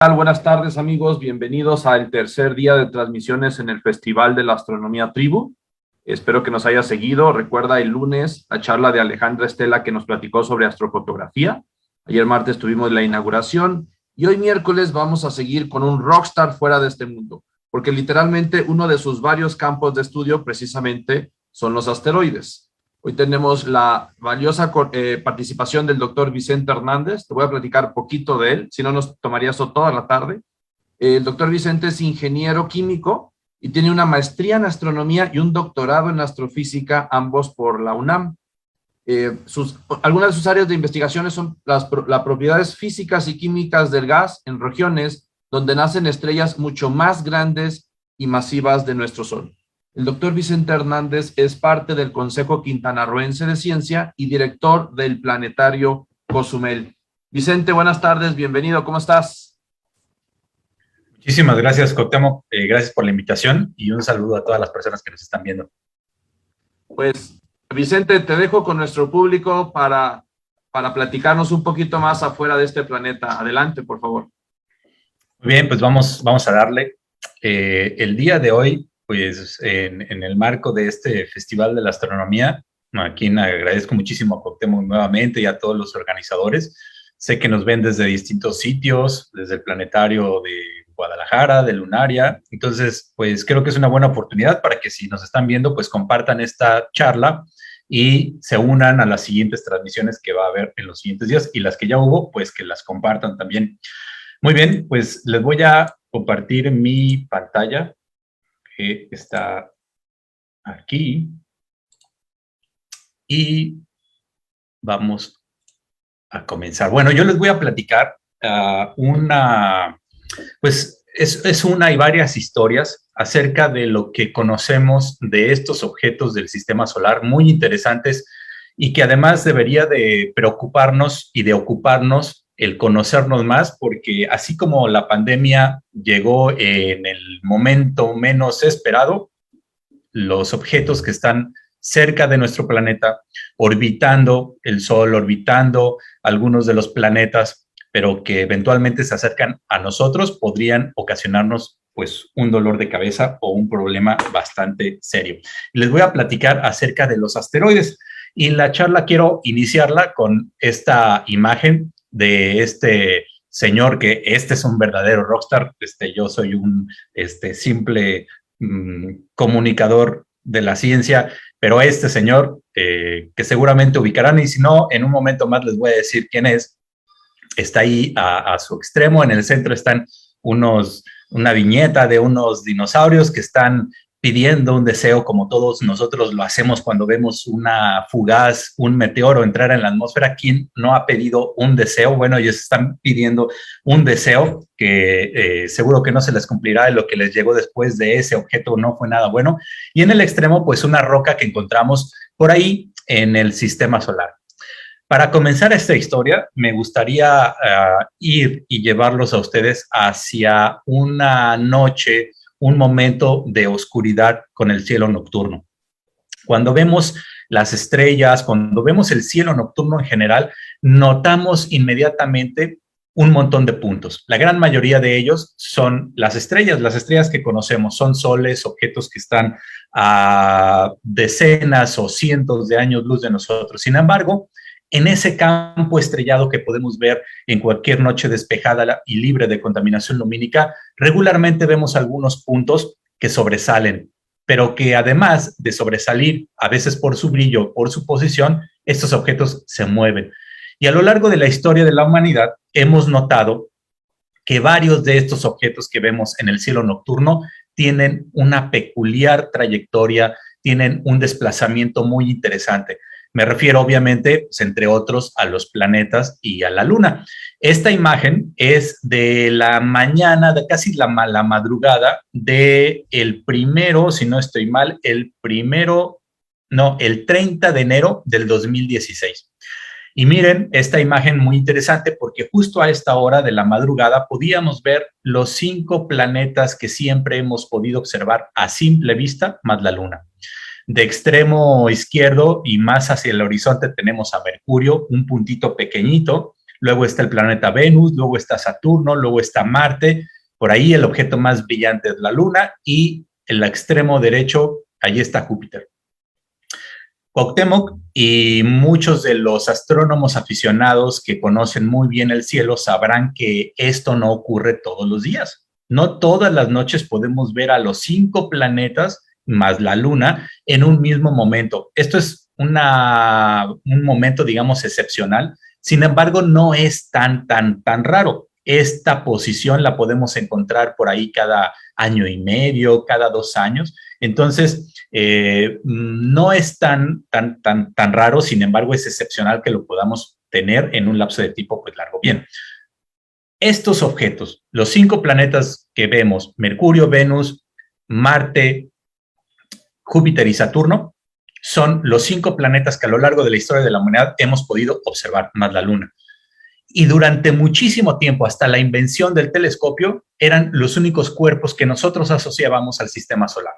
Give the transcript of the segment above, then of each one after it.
Tal? Buenas tardes, amigos. Bienvenidos al tercer día de transmisiones en el Festival de la Astronomía Tribu. Espero que nos haya seguido. Recuerda el lunes la charla de Alejandra Estela que nos platicó sobre astrofotografía. Ayer martes tuvimos la inauguración y hoy miércoles vamos a seguir con un rockstar fuera de este mundo, porque literalmente uno de sus varios campos de estudio precisamente son los asteroides. Hoy tenemos la valiosa participación del doctor Vicente Hernández. Te voy a platicar poquito de él, si no nos tomaría eso toda la tarde. El doctor Vicente es ingeniero químico y tiene una maestría en astronomía y un doctorado en astrofísica, ambos por la UNAM. Algunas de sus áreas de investigación son las propiedades físicas y químicas del gas en regiones donde nacen estrellas mucho más grandes y masivas de nuestro Sol. El doctor Vicente Hernández es parte del Consejo Quintanarroense de Ciencia y director del planetario Cozumel. Vicente, buenas tardes, bienvenido, ¿cómo estás? Muchísimas gracias, Cuauhtémoc. Gracias por la invitación y un saludo a todas las personas que nos están viendo. Pues, Vicente, te dejo con nuestro público para platicarnos un poquito más afuera de este planeta. Adelante, por favor. Muy bien, pues vamos a darle. El día de hoy, pues en el marco de este Festival de la Astronomía, a quien agradezco muchísimo a Cuauhtémoc nuevamente y a todos los organizadores. Sé que nos ven desde distintos sitios, desde el planetario de Guadalajara, de Lunaria. Entonces, pues creo que es una buena oportunidad para que si nos están viendo, pues compartan esta charla y se unan a las siguientes transmisiones que va a haber en los siguientes días y las que ya hubo, pues que las compartan también. Muy bien, pues les voy a compartir mi pantalla que está aquí y vamos a comenzar. Bueno, yo les voy a platicar pues es una y varias historias acerca de lo que conocemos de estos objetos del sistema solar, muy interesantes y que además debería de preocuparnos y de ocuparnos el conocernos más, porque así como la pandemia llegó en el momento menos esperado, los objetos que están cerca de nuestro planeta, orbitando el Sol, orbitando algunos de los planetas, pero que eventualmente se acercan a nosotros, podrían ocasionarnos pues un dolor de cabeza o un problema bastante serio. Les voy a platicar acerca de los asteroides y la charla quiero iniciarla con esta imagen de este señor, que este es un verdadero rockstar. Yo soy un simple comunicador de la ciencia, pero este señor, que seguramente ubicarán, y si no, en un momento más les voy a decir quién es, está ahí a su extremo. En el centro están una viñeta de unos dinosaurios que están pidiendo un deseo, como todos nosotros lo hacemos cuando vemos una fugaz, un meteoro entrar en la atmósfera. ¿Quién no ha pedido un deseo? Bueno, ellos están pidiendo un deseo que seguro que no se les cumplirá, y lo que les llegó después de ese objeto no fue nada bueno. Y en el extremo, pues una roca que encontramos por ahí en el sistema solar. Para comenzar esta historia, me gustaría ir y llevarlos a ustedes hacia una noche, un momento de oscuridad con el cielo nocturno. Cuando vemos las estrellas, cuando vemos el cielo nocturno en general, notamos inmediatamente un montón de puntos. La gran mayoría de ellos son las estrellas que conocemos, son soles, objetos que están a decenas o cientos de años luz de nosotros. Sin embargo, en ese campo estrellado que podemos ver en cualquier noche despejada y libre de contaminación lumínica, regularmente vemos algunos puntos que sobresalen, pero que además de sobresalir, a veces por su brillo, por su posición, estos objetos se mueven. Y a lo largo de la historia de la humanidad, hemos notado que varios de estos objetos que vemos en el cielo nocturno tienen una peculiar trayectoria, tienen un desplazamiento muy interesante. Me refiero, obviamente, pues, entre otros, a los planetas y a la Luna. Esta imagen es de la mañana, de casi la madrugada del primero, si no estoy mal, el 30 de enero del 2016. Y miren esta imagen muy interesante, porque justo a esta hora de la madrugada podíamos ver los 5 planetas que siempre hemos podido observar a simple vista, más la Luna. De extremo izquierdo y más hacia el horizonte tenemos a Mercurio, un puntito pequeñito, luego está el planeta Venus, luego está Saturno, luego está Marte, por ahí el objeto más brillante es la Luna y en el extremo derecho, ahí está Júpiter. Cuauhtémoc y muchos de los astrónomos aficionados que conocen muy bien el cielo sabrán que esto no ocurre todos los días. No todas las noches podemos ver a los 5 planetas más la Luna en un mismo momento. Esto es un momento, digamos, excepcional. Sin embargo, no es tan raro. Esta posición la podemos encontrar por ahí cada año y medio, cada 2 años. Entonces, no es tan raro, sin embargo, es excepcional que lo podamos tener en un lapso de tiempo pues largo. Bien, estos objetos, los 5 planetas que vemos, Mercurio, Venus, Marte, Júpiter y Saturno, son los 5 planetas que a lo largo de la historia de la humanidad hemos podido observar, más la Luna. Y durante muchísimo tiempo, hasta la invención del telescopio, eran los únicos cuerpos que nosotros asociábamos al sistema solar.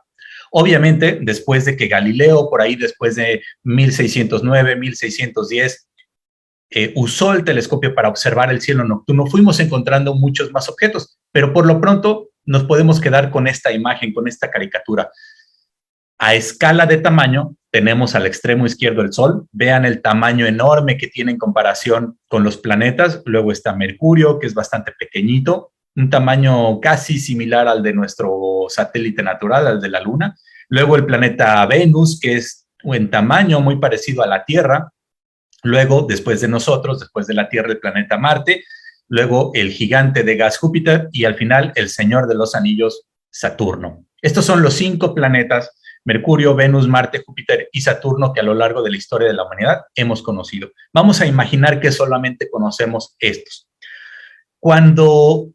Obviamente, después de que Galileo, por ahí después de 1609, 1610, usó el telescopio para observar el cielo nocturno, fuimos encontrando muchos más objetos, pero por lo pronto nos podemos quedar con esta imagen, con esta caricatura. A escala de tamaño, tenemos al extremo izquierdo el Sol. Vean el tamaño enorme que tiene en comparación con los planetas. Luego está Mercurio, que es bastante pequeñito, un tamaño casi similar al de nuestro satélite natural, al de la Luna. Luego el planeta Venus, que es en tamaño muy parecido a la Tierra. Luego, después de nosotros, después de la Tierra, el planeta Marte. Luego el gigante de gas Júpiter y al final el señor de los anillos, Saturno. Estos son los 5 planetas, Mercurio, Venus, Marte, Júpiter y Saturno, que a lo largo de la historia de la humanidad hemos conocido. Vamos a imaginar que solamente conocemos estos. Cuando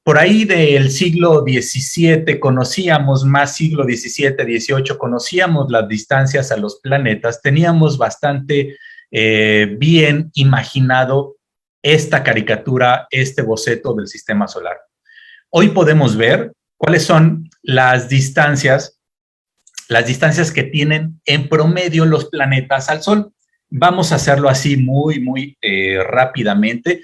por ahí del siglo XVII conocíamos más, siglo XVII, XVIII, conocíamos las distancias a los planetas, teníamos bastante bien imaginado esta caricatura, este boceto del sistema solar. Hoy podemos ver cuáles son las distancias que tienen en promedio los planetas al Sol. Vamos a hacerlo así muy rápidamente,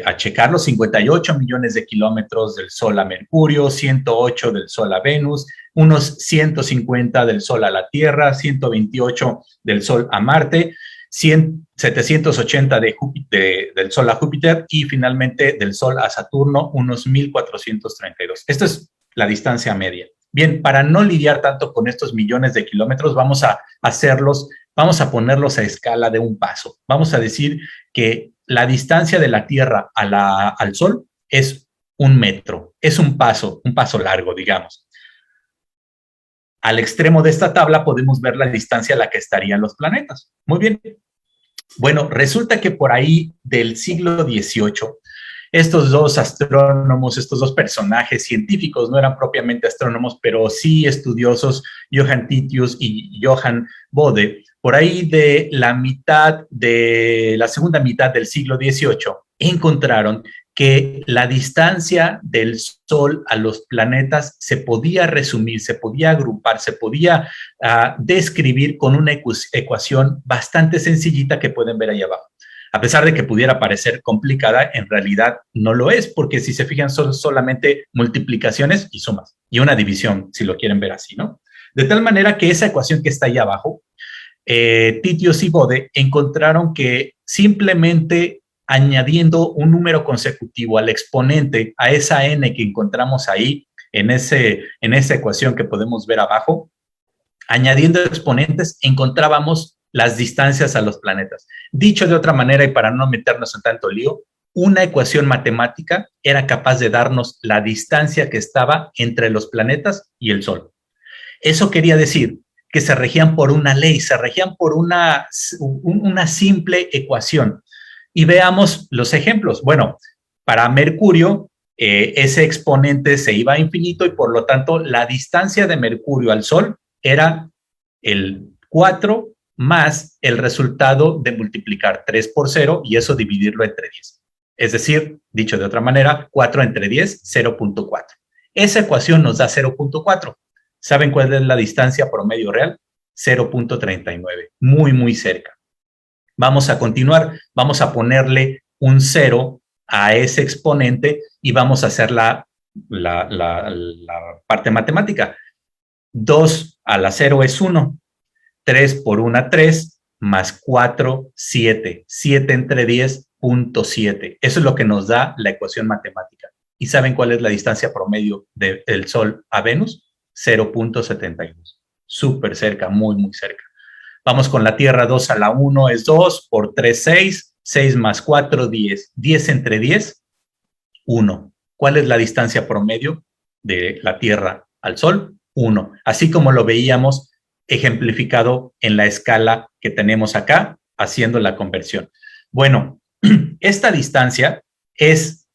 a checarlo. 58 millones de kilómetros del Sol a Mercurio, 108 del Sol a Venus, unos 150 del Sol a la Tierra, 128 del Sol a Marte, 780 del Sol a Júpiter y finalmente del Sol a Saturno, unos 1432. Esta es la distancia media. Bien, para no lidiar tanto con estos millones de kilómetros, vamos a ponerlos a escala de un paso. Vamos a decir que la distancia de la Tierra al Sol es 1 metro, es un paso largo, digamos. Al extremo de esta tabla podemos ver la distancia a la que estarían los planetas. Muy bien. Bueno, resulta que por ahí del siglo XVIII, estos 2 astrónomos, estos 2 personajes científicos, no eran propiamente astrónomos, pero sí estudiosos, Johann Titius y Johann Bode, por ahí de la segunda mitad del siglo XVIII, encontraron que la distancia del Sol a los planetas se podía resumir, se podía agrupar, se podía describir con una ecuación bastante sencillita que pueden ver ahí abajo. A pesar de que pudiera parecer complicada, en realidad no lo es, porque si se fijan son solamente multiplicaciones y sumas, y una división, si lo quieren ver así, ¿no? De tal manera que esa ecuación que está ahí abajo, Titius y Bode encontraron que simplemente añadiendo un número consecutivo al exponente, a esa n que encontramos ahí, en esa ecuación que podemos ver abajo, añadiendo exponentes encontrábamos las distancias a los planetas. Dicho de otra manera, y para no meternos en tanto lío, una ecuación matemática era capaz de darnos la distancia que estaba entre los planetas y el Sol. Eso quería decir que se regían por una ley, se regían por una simple ecuación. Y veamos los ejemplos. Bueno, para Mercurio, ese exponente se iba a infinito y por lo tanto la distancia de Mercurio al Sol era el 4 más el resultado de multiplicar 3 por 0 y eso dividirlo entre 10. Es decir, dicho de otra manera, 4 entre 10, 0.4. Esa ecuación nos da 0.4. ¿Saben cuál es la distancia promedio real? 0.39. Muy cerca. Vamos a continuar. Vamos a ponerle un 0 a ese exponente y vamos a hacer la parte matemática. 2 a la 0 es 1, 3 por 1, 3, más 4, 7. 7 entre 10, 0.7. Eso es lo que nos da la ecuación matemática. ¿Y saben cuál es la distancia promedio del Sol a Venus? 0.72. Súper cerca, muy, muy cerca. Vamos con la Tierra, 2 a la 1 es 2, por 3, 6, 6 más 4, 10. 10 entre 10, 1. ¿Cuál es la distancia promedio de la Tierra al Sol? 1. Así como lo veíamos ejemplificado en la escala que tenemos acá, haciendo la conversión. Bueno, esta distancia es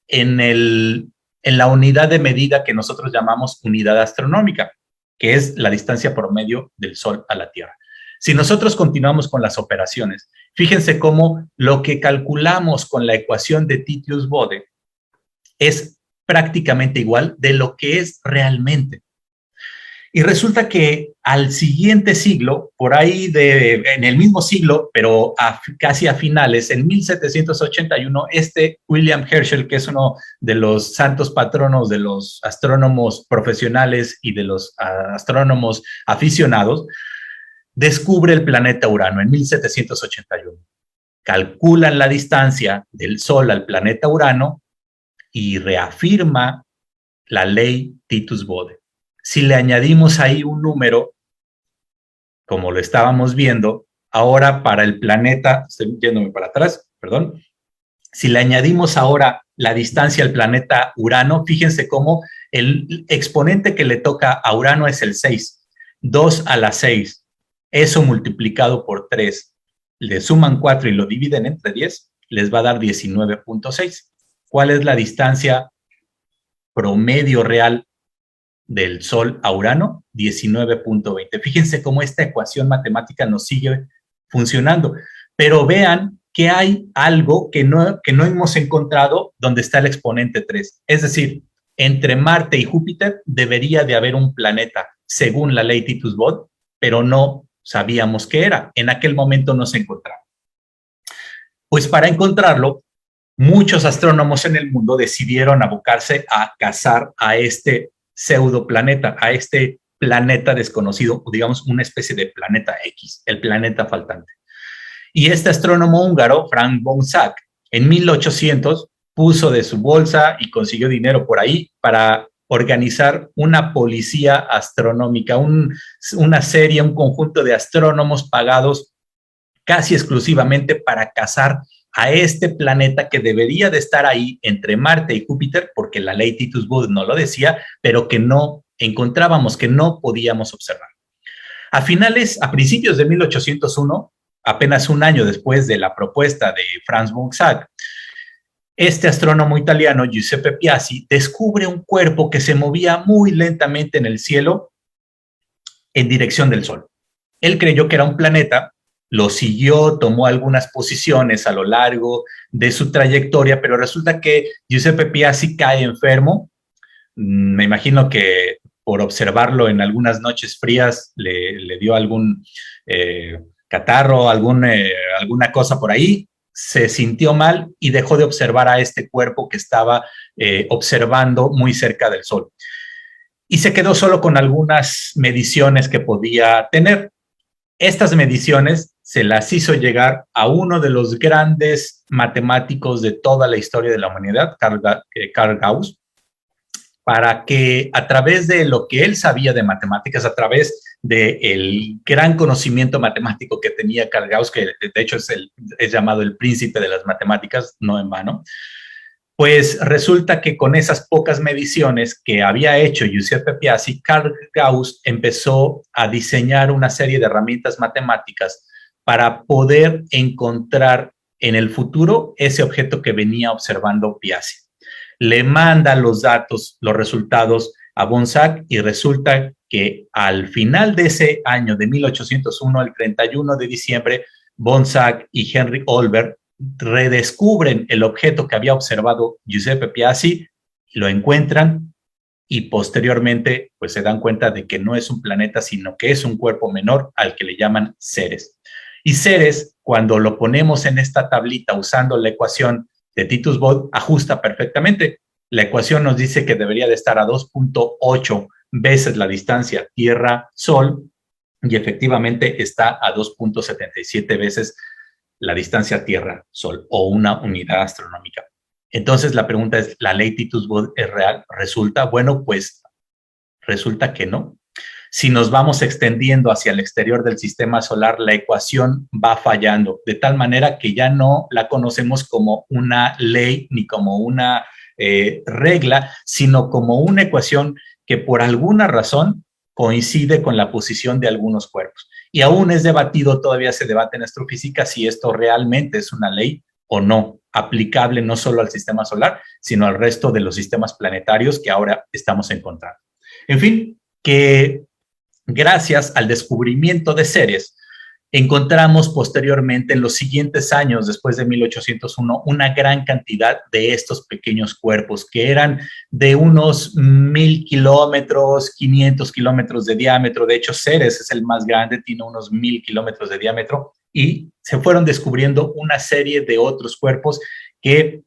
en la unidad de medida que nosotros llamamos unidad astronómica, que es la distancia promedio del Sol a la Tierra. Si nosotros continuamos con las operaciones, fíjense cómo lo que calculamos con la ecuación de Titius-Bode es prácticamente igual de lo que es realmente. Y resulta que al siguiente siglo, por ahí en el mismo siglo, pero casi a finales, en 1781, William Herschel, que es uno de los santos patronos de los astrónomos profesionales y de los astrónomos aficionados, descubre el planeta Urano en 1781. Calculan la distancia del Sol al planeta Urano y reafirma la ley Titius-Bode. Si le añadimos ahí un número, como lo estábamos viendo, ahora para el planeta, estoy yéndome para atrás, perdón, si le añadimos ahora la distancia al planeta Urano, fíjense cómo el exponente que le toca a Urano es el 6, 2 a la 6, eso multiplicado por 3, le suman 4 y lo dividen entre 10, les va a dar 19.6. ¿Cuál es la distancia promedio real del Sol a Urano? 19.20. Fíjense cómo esta ecuación matemática nos sigue funcionando, pero vean que hay algo que no hemos encontrado donde está el exponente 3. Es decir, entre Marte y Júpiter debería de haber un planeta, según la ley Titius-Bode, pero no sabíamos qué era. En aquel momento no se encontraba. Pues para encontrarlo, muchos astrónomos en el mundo decidieron abocarse a cazar a este pseudoplaneta, a este planeta desconocido, o digamos una especie de planeta X, el planeta faltante. Y este astrónomo húngaro, Franz von Zach, en 1800 puso de su bolsa y consiguió dinero por ahí para organizar una policía astronómica, una serie, un conjunto de astrónomos pagados casi exclusivamente para cazar a este planeta que debería de estar ahí entre Marte y Júpiter, porque la ley Titius-Bode no lo decía, pero que no encontrábamos, que no podíamos observar. A principios de 1801, apenas un año después de la propuesta de Franz von Zach, este astrónomo italiano, Giuseppe Piazzi, descubre un cuerpo que se movía muy lentamente en el cielo en dirección del Sol. Él creyó que era un planeta, lo siguió, tomó algunas posiciones a lo largo de su trayectoria, pero resulta que Giuseppe Piazzi cae enfermo. Me imagino que por observarlo en algunas noches frías le dio algún catarro, alguna cosa por ahí, se sintió mal y dejó de observar a este cuerpo que estaba observando muy cerca del Sol. Y se quedó solo con algunas mediciones que podía tener. Estas mediciones se las hizo llegar a uno de los grandes matemáticos de toda la historia de la humanidad, Carl Gauss, para que a través de lo que él sabía de matemáticas, a través del gran conocimiento matemático que tenía Carl Gauss, que de hecho es llamado el príncipe de las matemáticas, no en vano, pues resulta que con esas pocas mediciones que había hecho Giuseppe Piazzi, Carl Gauss empezó a diseñar una serie de herramientas matemáticas para poder encontrar en el futuro ese objeto que venía observando Piazzi. Le manda los datos, los resultados a von Zach y resulta que al final de ese año de 1801, el 31 de diciembre, von Zach y Henry Olbers redescubren el objeto que había observado Giuseppe Piazzi, lo encuentran y posteriormente pues se dan cuenta de que no es un planeta, sino que es un cuerpo menor al que le llaman Ceres. Y Ceres, cuando lo ponemos en esta tablita usando la ecuación de Titus-Bode, ajusta perfectamente. La ecuación nos dice que debería de estar a 2.8 veces la distancia Tierra-Sol y efectivamente está a 2.77 veces la distancia Tierra-Sol o una unidad astronómica. Entonces la pregunta es, ¿la ley Titus-Bode es real? ¿Resulta? Bueno, pues resulta que no. Si nos vamos extendiendo hacia el exterior del sistema solar, la ecuación va fallando, de tal manera que ya no la conocemos como una ley ni como una regla, sino como una ecuación que por alguna razón coincide con la posición de algunos cuerpos. Y aún es debatido, todavía se debate en astrofísica si esto realmente es una ley o no, aplicable no solo al sistema solar, sino al resto de los sistemas planetarios que ahora estamos encontrando. En fin, que gracias al descubrimiento de Ceres, encontramos posteriormente en los siguientes años, después de 1801, una gran cantidad de estos pequeños cuerpos que eran de unos 1000 kilómetros, 500 kilómetros de diámetro. De hecho, Ceres es el más grande, tiene unos 1000 kilómetros de diámetro y se fueron descubriendo una serie de otros cuerpos que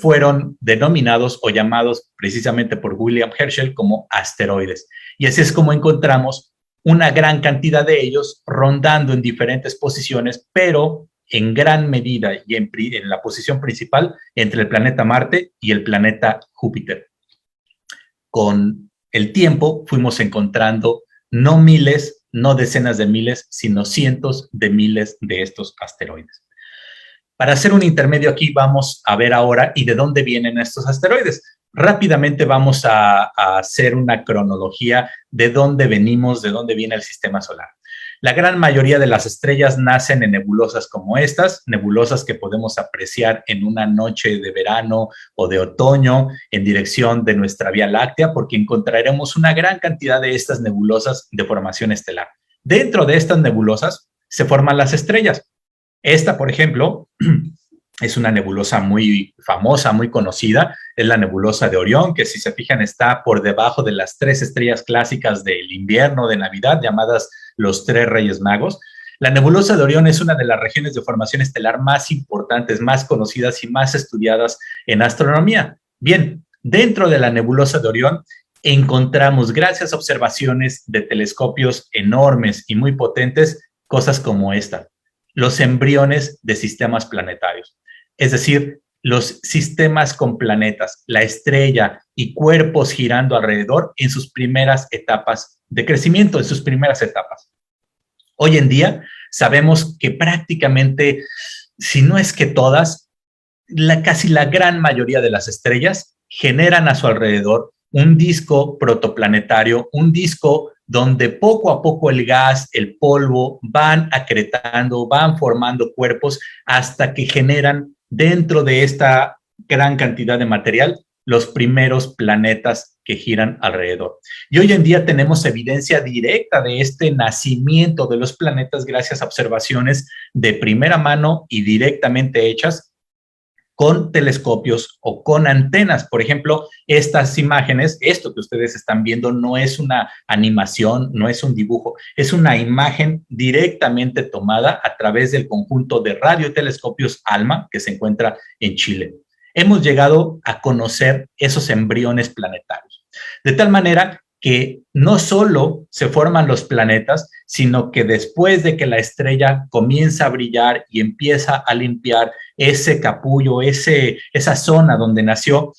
fueron denominados o llamados precisamente por William Herschel como asteroides. Y así es como encontramos una gran cantidad de ellos rondando en diferentes posiciones, pero en gran medida y en la posición principal entre el planeta Marte y el planeta Júpiter. Con el tiempo fuimos encontrando no miles, no decenas de miles, sino cientos de miles de estos asteroides. Para hacer un intermedio aquí vamos a ver ahora y de dónde vienen estos asteroides. Rápidamente vamos a hacer una cronología de dónde venimos, de dónde viene el sistema solar. La gran mayoría de las estrellas nacen en nebulosas como estas, nebulosas que podemos apreciar en una noche de verano o de otoño en dirección de nuestra Vía Láctea, porque encontraremos una gran cantidad de estas nebulosas de formación estelar. Dentro de estas nebulosas se forman las estrellas. Esta, por ejemplo, es una nebulosa muy famosa, muy conocida, es la nebulosa de Orión, que si se fijan está por debajo de las 3 estrellas clásicas del invierno, de Navidad, llamadas los 3 Reyes Magos. La nebulosa de Orión es una de las regiones de formación estelar más importantes, más conocidas y más estudiadas en astronomía. Bien, dentro de la nebulosa de Orión encontramos, gracias a observaciones de telescopios enormes y muy potentes, cosas como esta: los embriones de sistemas planetarios, es decir, los sistemas con planetas, la estrella y cuerpos girando alrededor en sus primeras etapas de crecimiento, en sus primeras etapas. Hoy en día sabemos que prácticamente, si no es que todas, casi la gran mayoría de las estrellas generan a su alrededor un disco protoplanetario, un disco donde poco a poco el gas, el polvo van acretando, van formando cuerpos hasta que generan dentro de esta gran cantidad de material los primeros planetas que giran alrededor. Y hoy en día tenemos evidencia directa de este nacimiento de los planetas gracias a observaciones de primera mano y directamente hechas con telescopios o con antenas. Por ejemplo, estas imágenes, esto que ustedes están viendo no es una animación, no es un dibujo, es una imagen directamente tomada a través del conjunto de radiotelescopios ALMA que se encuentra en Chile. Hemos llegado a conocer esos embriones planetarios, de tal manera que no solo se forman los planetas, sino que después de que la estrella comienza a brillar y empieza a limpiar ese capullo, esa zona donde nació,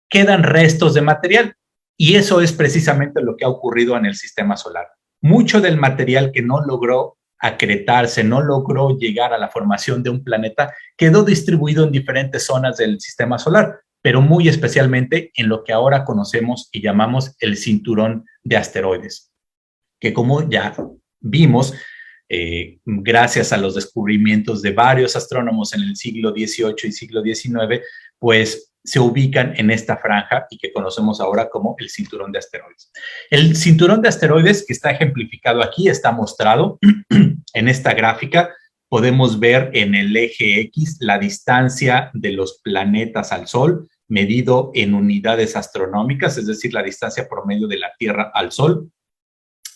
quedan restos de material. Y eso es precisamente lo que ha ocurrido en el sistema solar. Mucho del material que no logró acretarse, no logró llegar a la formación de un planeta, quedó distribuido en diferentes zonas del sistema solar, pero muy especialmente en lo que ahora conocemos y llamamos el cinturón de asteroides, que como ya vimos, gracias a los descubrimientos de varios astrónomos en el siglo XVIII y siglo XIX, pues se ubican en esta franja y que conocemos ahora como el cinturón de asteroides. El cinturón de asteroides, que está ejemplificado aquí, está mostrado en esta gráfica. Podemos ver en el eje X la distancia de los planetas al Sol, medido en unidades astronómicas, es decir, la distancia promedio de la Tierra al Sol.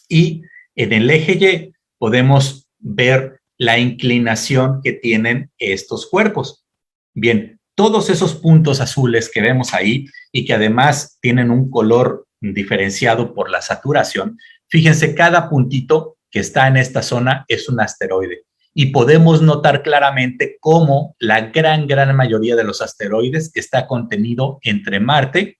Y en el eje Y podemos ver la inclinación que tienen estos cuerpos. Bien, todos esos puntos azules que vemos ahí y que además tienen un color diferenciado por la saturación, fíjense, cada puntito que está en esta zona es un asteroide. Y podemos notar claramente cómo la gran mayoría de los asteroides está contenido entre Marte,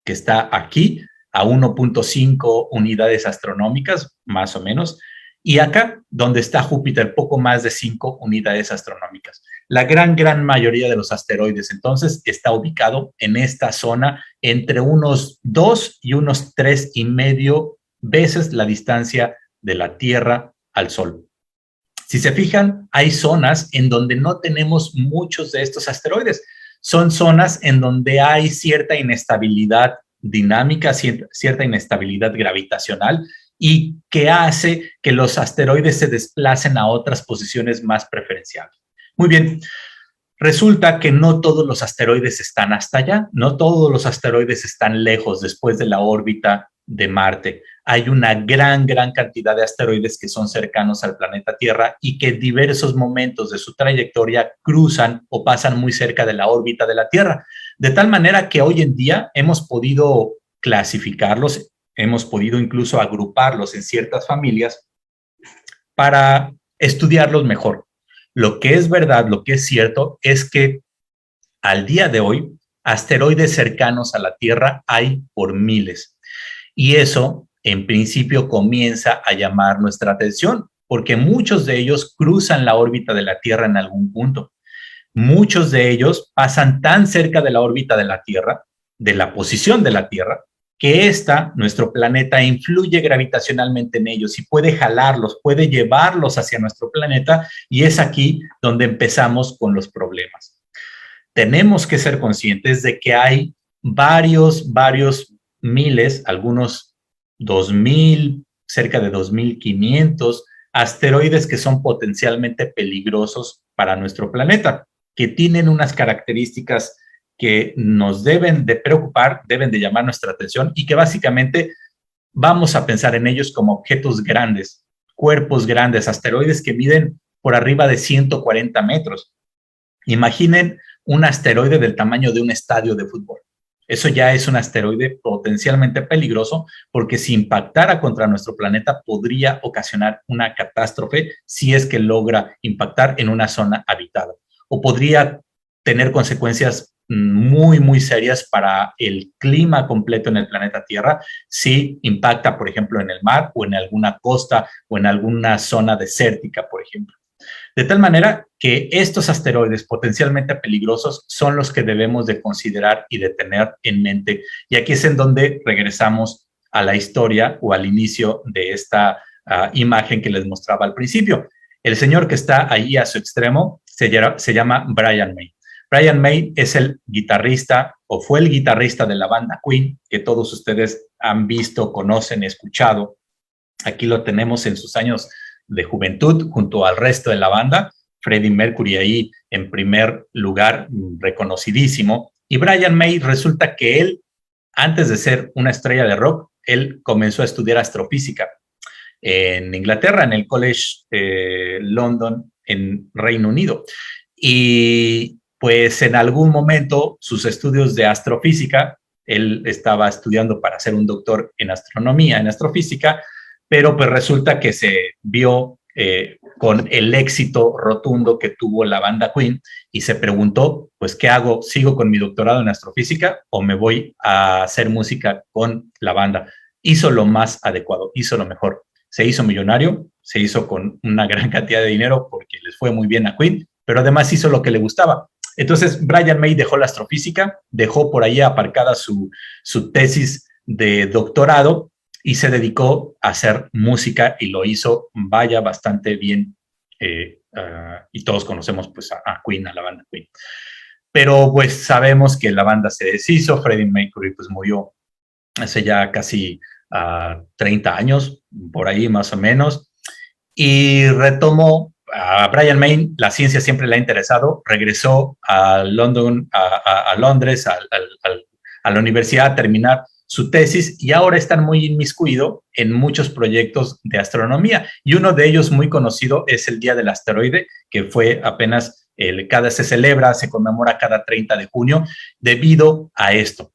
que está aquí, a 1.5 unidades astronómicas, más o menos, y acá, donde está Júpiter, poco más de 5 unidades astronómicas. La gran mayoría de los asteroides, entonces, está ubicado en esta zona entre unos 2 y unos 3,5 veces la distancia de la Tierra al Sol. Si se fijan, hay zonas en donde no tenemos muchos de estos asteroides. Son zonas en donde hay cierta inestabilidad dinámica, cierta inestabilidad gravitacional y que hace que los asteroides se desplacen a otras posiciones más preferenciales. Muy bien, resulta que no todos los asteroides están hasta allá, no todos los asteroides están lejos después de la órbita de Marte. Hay una gran cantidad de asteroides que son cercanos al planeta Tierra y que en diversos momentos de su trayectoria cruzan o pasan muy cerca de la órbita de la Tierra, de tal manera que hoy en día hemos podido clasificarlos, hemos podido incluso agruparlos en ciertas familias para estudiarlos mejor. Lo que es verdad, lo que es cierto, es que al día de hoy, asteroides cercanos a la Tierra hay por miles. Y eso, en principio, comienza a llamar nuestra atención, porque muchos de ellos cruzan la órbita de la Tierra en algún punto. Muchos de ellos pasan tan cerca de la órbita de la Tierra, de la posición de la Tierra, que nuestro planeta, influye gravitacionalmente en ellos y puede jalarlos, puede llevarlos hacia nuestro planeta, y es aquí donde empezamos con los problemas. Tenemos que ser conscientes de que hay varios miles, algunos 2,000, cerca de 2,500 asteroides que son potencialmente peligrosos para nuestro planeta, que tienen unas características que nos deben de preocupar, deben de llamar nuestra atención y que básicamente vamos a pensar en ellos como objetos grandes, cuerpos grandes, asteroides que miden por arriba de 140 metros. Imaginen un asteroide del tamaño de un estadio de fútbol. Eso ya es un asteroide potencialmente peligroso porque si impactara contra nuestro planeta podría ocasionar una catástrofe si es que logra impactar en una zona habitada, o podría tener consecuencias muy serias para el clima completo en el planeta Tierra si impacta, por ejemplo, en el mar o en alguna costa o en alguna zona desértica, por ejemplo. De tal manera que estos asteroides potencialmente peligrosos son los que debemos de considerar y de tener en mente. Y aquí es en donde regresamos a la historia o al inicio de esta imagen que les mostraba al principio. El señor que está ahí a su extremo se llama Brian May. Brian May es el guitarrista o fue el guitarrista de la banda Queen, que todos ustedes han visto, conocen, escuchado. Aquí lo tenemos en sus años de juventud junto al resto de la banda. Freddie Mercury ahí en primer lugar, reconocidísimo. Y Brian May, resulta que él, antes de ser una estrella de rock, él comenzó a estudiar astrofísica en Inglaterra, en el College London, en Reino Unido. Y pues en algún momento sus estudios de astrofísica, él estaba estudiando para ser un doctor en astronomía, en astrofísica, pero pues resulta que se vio con el éxito rotundo que tuvo la banda Queen y se preguntó, pues, ¿qué hago? ¿Sigo con mi doctorado en astrofísica o me voy a hacer música con la banda? Hizo lo más adecuado, hizo lo mejor. Se hizo millonario, se hizo con una gran cantidad de dinero porque les fue muy bien a Queen, pero además hizo lo que le gustaba. Entonces, Brian May dejó la astrofísica, dejó por ahí aparcada su tesis de doctorado y se dedicó a hacer música y lo hizo, vaya, bastante bien. Y todos conocemos pues a Queen, a la banda Queen. Pero pues sabemos que la banda se deshizo, Freddie Mercury pues murió hace ya casi 30 años, por ahí más o menos, y retomó. A Brian May la ciencia siempre le ha interesado, regresó a Londres, a la universidad a terminar su tesis y ahora están muy inmiscuidos en muchos proyectos de astronomía. Y uno de ellos muy conocido es el Día del Asteroide, que fue apenas, se celebra, se conmemora cada 30 de junio debido a esto.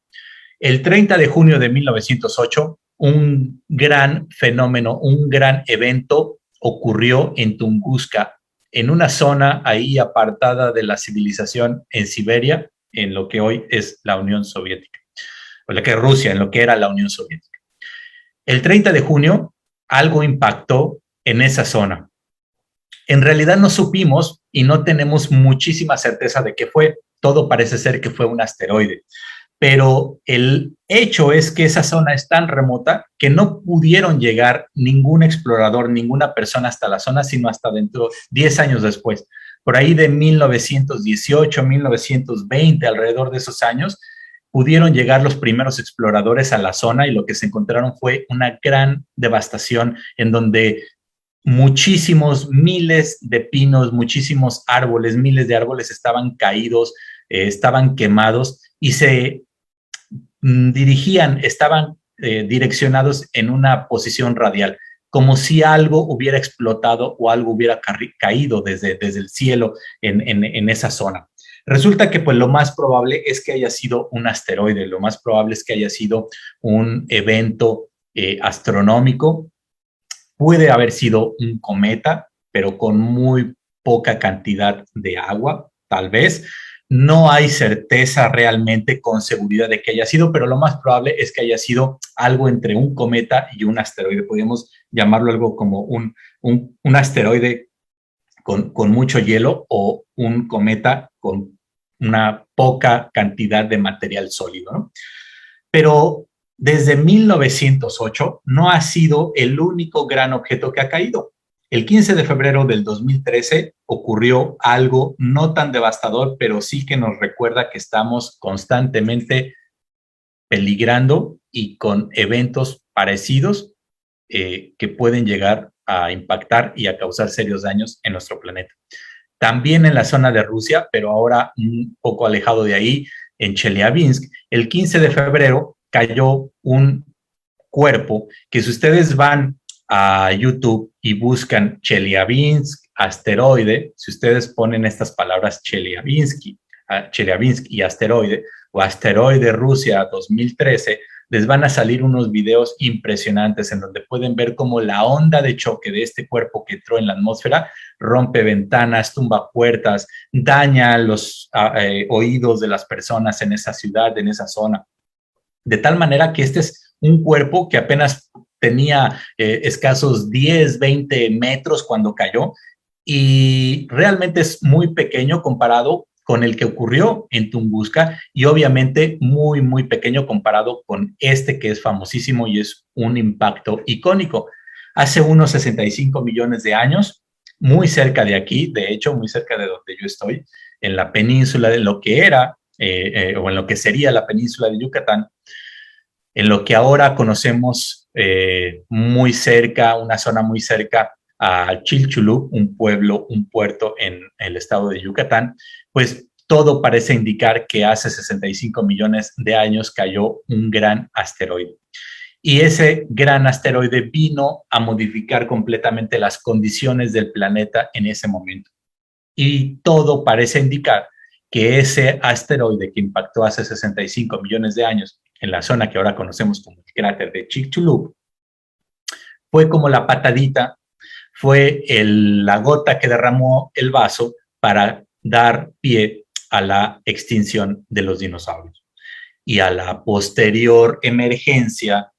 El 30 de junio de 1908, un gran fenómeno, un gran evento ocurrió en Tunguska, en una zona ahí apartada de la civilización en Siberia, en lo que hoy es la Unión Soviética, o la que Rusia, en lo que era la Unión Soviética. El 30 de junio, algo impactó en esa zona. En realidad no supimos y no tenemos muchísima certeza de qué fue. Todo parece ser que fue un asteroide. Pero el hecho es que esa zona es tan remota que no pudieron llegar ningún explorador, ninguna persona hasta la zona, sino hasta dentro, 10 años después. Por ahí de 1918, 1920, alrededor de esos años, pudieron llegar los primeros exploradores a la zona y lo que se encontraron fue una gran devastación en donde muchísimos miles de pinos, muchísimos árboles, miles de árboles estaban caídos, estaban quemados y se estaban direccionados en una posición radial, como si algo hubiera explotado o algo hubiera caído desde el cielo en esa zona. Resulta que pues lo más probable es que haya sido un asteroide, lo más probable es que haya sido un evento astronómico, puede haber sido un cometa, pero con muy poca cantidad de agua, tal vez. No hay certeza realmente con seguridad de que haya sido, pero lo más probable es que haya sido algo entre un cometa y un asteroide. Podríamos llamarlo algo como un asteroide con mucho hielo o un cometa con una poca cantidad de material sólido, ¿no? Pero desde 1908 no ha sido el único gran objeto que ha caído. El 15 de febrero del 2013 ocurrió algo no tan devastador, pero sí que nos recuerda que estamos constantemente peligrando y con eventos parecidos que pueden llegar a impactar y a causar serios daños en nuestro planeta. También en la zona de Rusia, pero ahora un poco alejado de ahí, en Chelyabinsk, el 15 de febrero cayó un cuerpo que si ustedes van a YouTube y buscan Chelyabinsk asteroide, si ustedes ponen estas palabras Chelyabinsk y asteroide o asteroide Rusia 2013, les van a salir unos videos impresionantes en donde pueden ver cómo la onda de choque de este cuerpo que entró en la atmósfera rompe ventanas, tumba puertas, daña los oídos de las personas en esa ciudad, en esa zona. De tal manera que este es un cuerpo que apenas tenía escasos 10, 20 metros cuando cayó y realmente es muy pequeño comparado con el que ocurrió en Tunguska y obviamente muy, muy pequeño comparado con este que es famosísimo y es un impacto icónico. Hace unos 65 millones de años, muy cerca de aquí, de hecho, muy cerca de donde yo estoy, en la península de lo que era o en lo que sería la península de Yucatán, en lo que ahora conocemos muy cerca, una zona muy cerca a Chilchulub, un pueblo, un puerto en el estado de Yucatán, pues todo parece indicar que hace 65 millones de años cayó un gran asteroide. Y ese gran asteroide vino a modificar completamente las condiciones del planeta en ese momento. Y todo parece indicar que ese asteroide que impactó hace 65 millones de años en la zona que ahora conocemos como el cráter de Chicxulub, fue como la patadita, fue la gota que derramó el vaso para dar pie a la extinción de los dinosaurios y a la posterior emergencia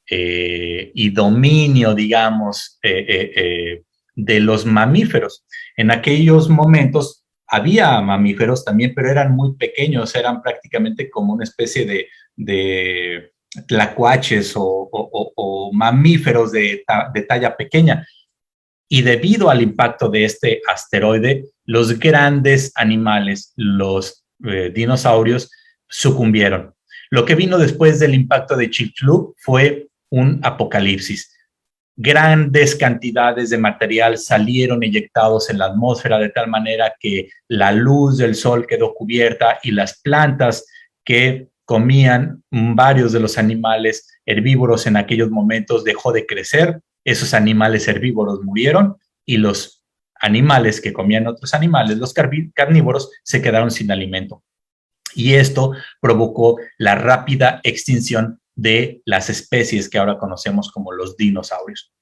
y dominio, digamos, de los mamíferos. En aquellos momentos había mamíferos también, pero eran muy pequeños, eran prácticamente como una especie de tlacuaches o mamíferos de talla pequeña. Y debido al impacto de este asteroide, los grandes animales, los dinosaurios, sucumbieron. Lo que vino después del impacto de Chicxulub fue un apocalipsis. Grandes cantidades de material salieron eyectados en la atmósfera de tal manera que la luz del sol quedó cubierta y las plantas que comían varios de los animales herbívoros en aquellos momentos, dejó de crecer, esos animales herbívoros murieron y los animales que comían otros animales, los carnívoros, se quedaron sin alimento. Y esto provocó la rápida extinción de las especies que ahora conocemos como los dinosaurios.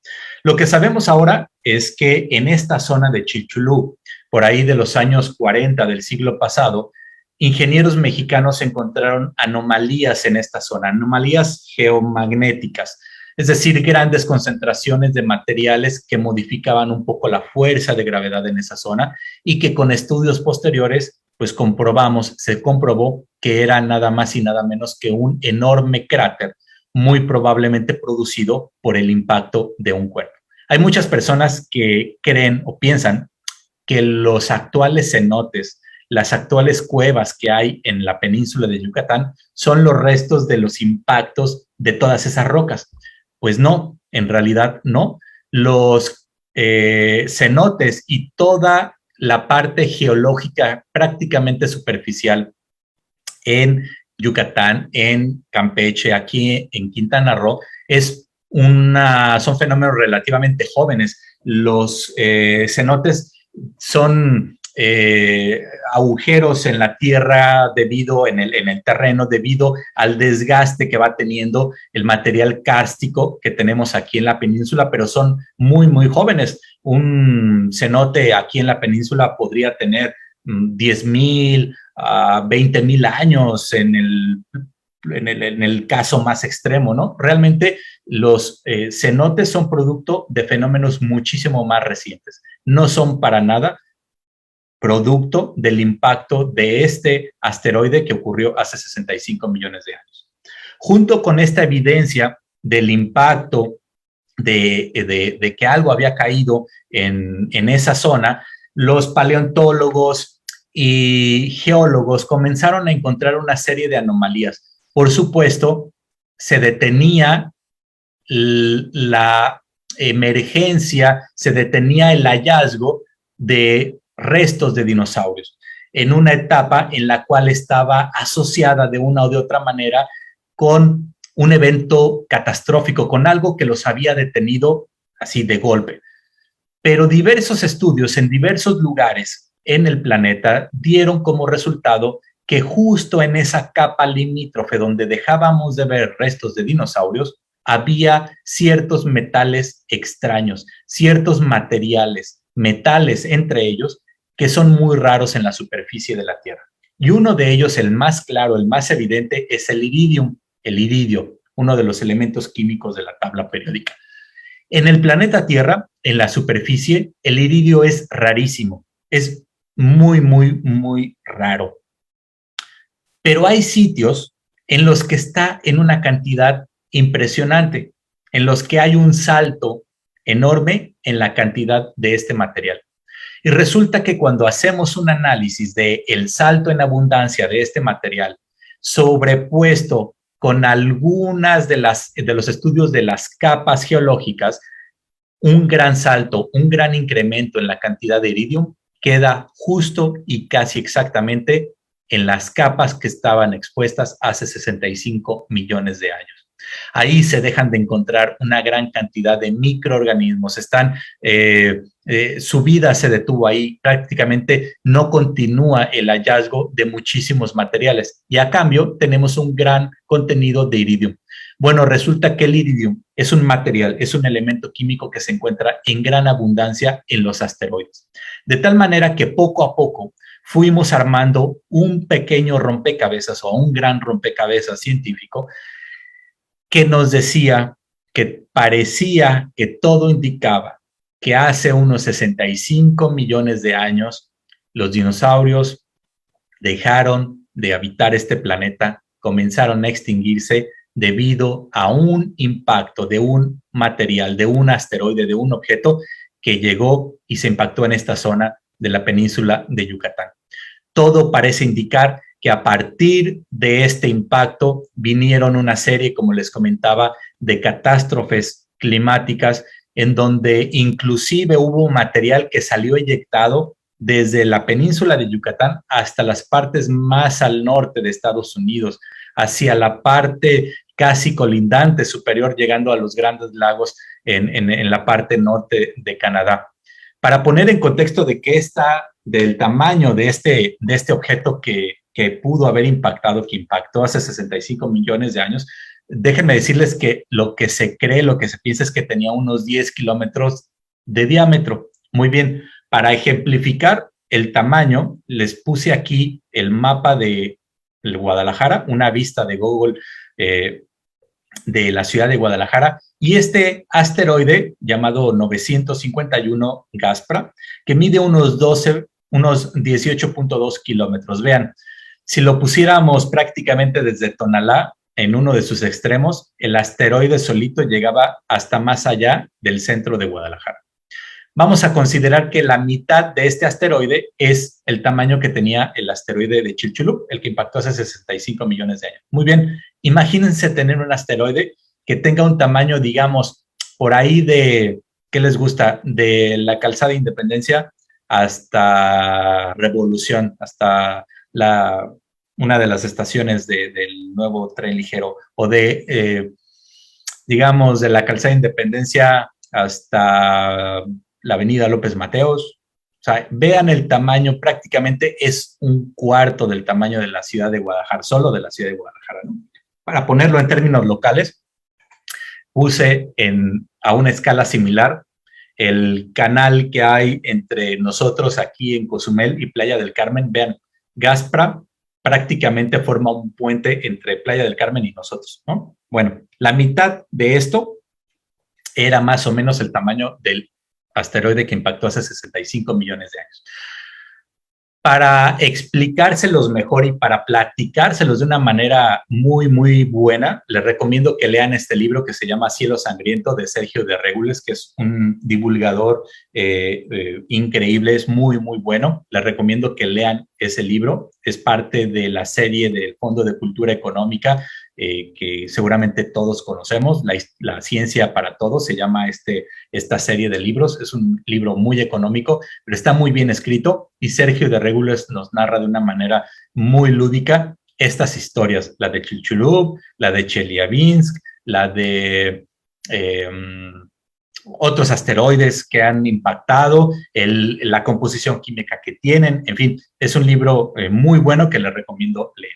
Lo que sabemos ahora es que en esta zona de Chicxulub, por ahí de los años 40 del siglo pasado, ingenieros mexicanos encontraron anomalías en esta zona, anomalías geomagnéticas, es decir, grandes concentraciones de materiales que modificaban un poco la fuerza de gravedad en esa zona y que con estudios posteriores pues se comprobó que era nada más y nada menos que un enorme cráter, muy probablemente producido por el impacto de un cuerpo. Hay muchas personas que creen o piensan que los actuales cenotes, las actuales cuevas que hay en la península de Yucatán, son los restos de los impactos de todas esas rocas. Pues no, en realidad no. Los cenotes y toda la parte geológica prácticamente superficial en Yucatán, en Campeche, aquí en Quintana Roo, son fenómenos relativamente jóvenes. Los cenotes son agujeros en la tierra en el terreno debido al desgaste que va teniendo el material kárstico que tenemos aquí en la península, pero son muy, muy jóvenes. Un cenote aquí en la península podría tener 10,000 a 20,000 años en el caso más extremo, ¿no? Realmente los cenotes son producto de fenómenos muchísimo más recientes. No son para nada producto del impacto de este asteroide que ocurrió hace 65 millones de años. Junto con esta evidencia del impacto de que algo había caído en esa zona, los paleontólogos y geólogos comenzaron a encontrar una serie de anomalías. Por supuesto, se detenía la emergencia, se detenía el hallazgo de restos de dinosaurios en una etapa en la cual estaba asociada de una o de otra manera con un evento catastrófico, con algo que los había detenido así de golpe. Pero diversos estudios en diversos lugares en el planeta dieron como resultado que justo en esa capa limítrofe donde dejábamos de ver restos de dinosaurios, había ciertos metales extraños, ciertos materiales, metales entre ellos, que son muy raros en la superficie de la Tierra. Y uno de ellos, el más claro, el más evidente, es el iridio, uno de los elementos químicos de la tabla periódica. En el planeta Tierra, en la superficie, el iridio es rarísimo, es muy, muy, muy raro. Pero hay sitios en los que está en una cantidad impresionante, en los que hay un salto enorme en la cantidad de este material. Y resulta que cuando hacemos un análisis del salto en abundancia de este material, sobrepuesto con algunas de los estudios de las capas geológicas, un gran salto, un gran incremento en la cantidad de iridio queda justo y casi exactamente en las capas que estaban expuestas hace 65 millones de años. Ahí se dejan de encontrar una gran cantidad de microorganismos. Su vida se detuvo ahí, prácticamente no continúa el hallazgo de muchísimos materiales y a cambio tenemos un gran contenido de iridio. Bueno, resulta que el iridio es un material, es un elemento químico que se encuentra en gran abundancia en los asteroides. De tal manera que poco a poco fuimos armando un pequeño rompecabezas o un gran rompecabezas científico que nos decía que parecía que todo indicaba que hace unos 65 millones de años los dinosaurios dejaron de habitar este planeta, comenzaron a extinguirse debido a un impacto de un material, de un asteroide, de un objeto que llegó y se impactó en esta zona de la península de Yucatán. Todo parece indicar que a partir de este impacto vinieron una serie, como les comentaba, de catástrofes climáticas en donde inclusive hubo material que salió eyectado desde la península de Yucatán hasta las partes más al norte de Estados Unidos, hacia la parte casi colindante superior, llegando a los Grandes Lagos en la parte norte de Canadá. Para poner en contexto de qué está, del tamaño de este objeto que pudo haber impactado, que impactó hace 65 millones de años, déjenme decirles que lo que se cree, lo que se piensa es que tenía unos 10 kilómetros de diámetro. Muy bien, para ejemplificar el tamaño, les puse aquí el mapa de Guadalajara, una vista de Google de la ciudad de Guadalajara, y este asteroide llamado 951 Gaspra, que mide unos 18.2 kilómetros. Vean, si lo pusiéramos prácticamente desde Tonalá, en uno de sus extremos, el asteroide solito llegaba hasta más allá del centro de Guadalajara. Vamos a considerar que la mitad de este asteroide es el tamaño que tenía el asteroide de Chicxulub, el que impactó hace 65 millones de años. Muy bien, imagínense tener un asteroide que tenga un tamaño, digamos, por ahí de, ¿qué les gusta? De la calzada Independencia hasta Revolución, hasta una de las estaciones del nuevo tren ligero, o de, digamos, de la calzada Independencia hasta la avenida López Mateos. O sea, vean el tamaño, prácticamente es un cuarto del tamaño de la ciudad de Guadalajara, solo de la ciudad de Guadalajara, ¿no? Para ponerlo en términos locales, puse a una escala similar el canal que hay entre nosotros aquí en Cozumel y Playa del Carmen. Vean, Gaspra prácticamente forma un puente entre Playa del Carmen y nosotros, ¿no? Bueno, la mitad de esto era más o menos el tamaño del asteroide que impactó hace 65 millones de años. Para explicárselos mejor y para platicárselos de una manera muy, muy buena, les recomiendo que lean este libro que se llama Cielo Sangriento, de Sergio de Régules, que es un divulgador increíble, es muy, muy bueno. Les recomiendo que lean ese libro. Es parte de la serie del Fondo de Cultura Económica, que seguramente todos conocemos, la Ciencia para Todos, se llama esta serie de libros. Es un libro muy económico, pero está muy bien escrito, y Sergio de Régules nos narra de una manera muy lúdica estas historias, la de Chicxulub, la de Chelyabinsk, la de otros asteroides que han impactado, la composición química que tienen. En fin, es un libro muy bueno que les recomiendo leer.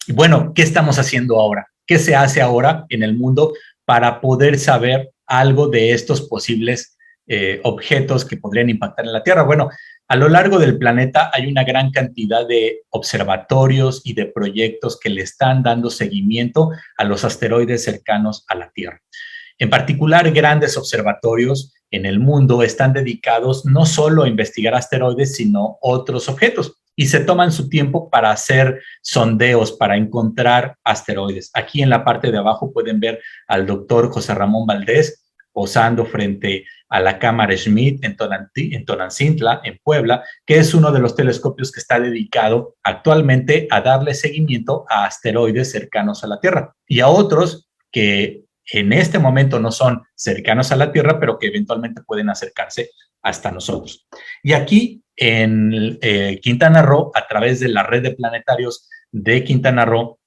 Y bueno, ¿qué estamos haciendo ahora? ¿Qué se hace ahora en el mundo para poder saber algo de estos posibles objetos que podrían impactar en la Tierra? Bueno, a lo largo del planeta hay una gran cantidad de observatorios y de proyectos que le están dando seguimiento a los asteroides cercanos a la Tierra. En particular, grandes observatorios en el mundo están dedicados no solo a investigar asteroides, sino otros objetos, y se toman su tiempo para hacer sondeos, para encontrar asteroides. Aquí en la parte de abajo pueden ver al doctor José Ramón Valdés posando frente a la cámara Schmidt en Tonantzintla, en Puebla, que es uno de los telescopios que está dedicado actualmente a darle seguimiento a asteroides cercanos a la Tierra, y a otros que en este momento no son cercanos a la Tierra, pero que eventualmente pueden acercarse hasta nosotros. Y aquí en Quintana Roo, a través de la red de planetarios de Quintana Roo,